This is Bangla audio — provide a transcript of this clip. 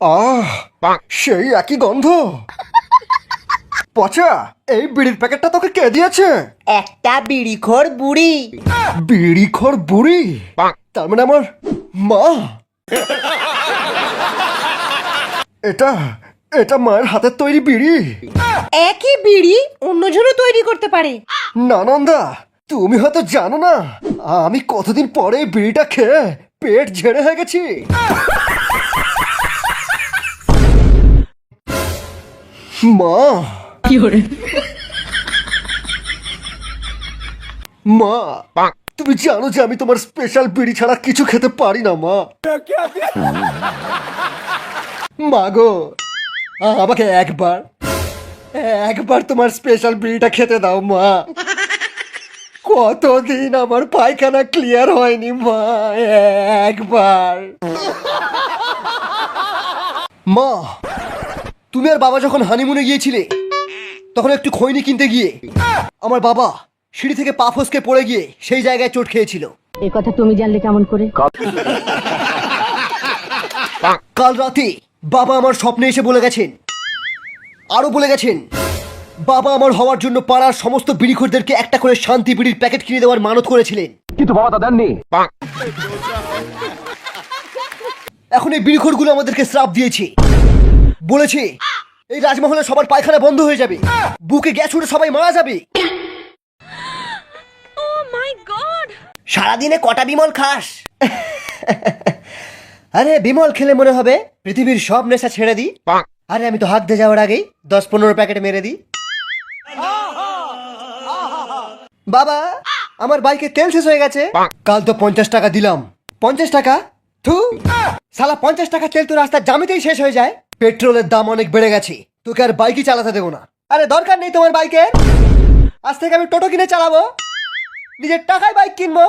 আহ, সেই একই গন্ধ। পচা, এই বিড়ির প্যাকেটটা তোকে কে দিয়েছে? একটা বিড়িখোর বুড়ি। বিড়িখোর বুড়ি? তার মানে আমার মা। এটা এটা মায়ের হাতের তৈরি বিড়ি। একই বিড়ি অন্যজনও তৈরি করতে পারে। নানন্দা, তুমি হয়তো জানো না, আমি কতদিন পরে এই বিড়িটা খেয়ে পেট ঝেড়ে হয়ে গেছি। মা, মা, তুমি জানো যে আমি তোমার স্পেশাল বিড়ি ছাড়া কিছু খেতে পারি না মা। মা গো, আমাকে একবার একবার তোমার স্পেশাল বিড়িটা খেতে দাও মা। কতদিন আমার পায়খানা ক্লিয়ার হয়নি মা, একবার। মা, তুমি আর বাবা যখন হানিমুনে গিয়েছিলে তখন একটু খৈনি কিনতে গিয়ে আমার বাবা সিঁড়ি থেকে পা ফসকে পড়ে গিয়ে সেই জায়গায় চোট খেয়েছিল। এ কথা তুমি জানলে কেমন করে? কাল রাতে বাবা আমার স্বপ্নে এসে বলে গেছেন, আরো বলে গেছেন বাবা আমার হওয়ার জন্য পাড়ার সমস্ত বিড়িখোরদেরকে একটা করে শান্তি বিড়ির প্যাকেট কিনে দেওয়ার মানত করেছিলেন, কিন্তু বাবা তা দেননি। এখন এই বিড়িখোরগুলো আমাদেরকে শ্রাপ দিয়েছে, বলেছে এই রাজমহলে সবার পায়খানা বন্ধ হয়ে যাবে, বুকে গ্যাস উঠে সবাই মারা যাবে। সারাদিনে কটা বিমল খাস? আরে বিমল খেলে মনে হবে পৃথিবীর সব নেশা ছেড়ে দিই। আরে আমি তো হাত দিয়ে যাওয়ার আগেই 10-15 প্যাকেট মেরে দিই। বাবা, আমার বাইকে তেল শেষ হয়ে গেছে। কাল তো 50 টাকা দিলাম। 50 টাকা? থু, শালা 50 টাকা তেল তো রাস্তার জামিতেই শেষ হয়ে যায়। পেট্রোলের দাম অনেক বেড়ে গেছে, তোকে আর বাইকই চালাতে দেবো না। আরে দরকার নেই তোমার বাইকের, আজ থেকে আমি টোটো কিনে চালাবো, নিজের টাকায় বাইক কিনবো।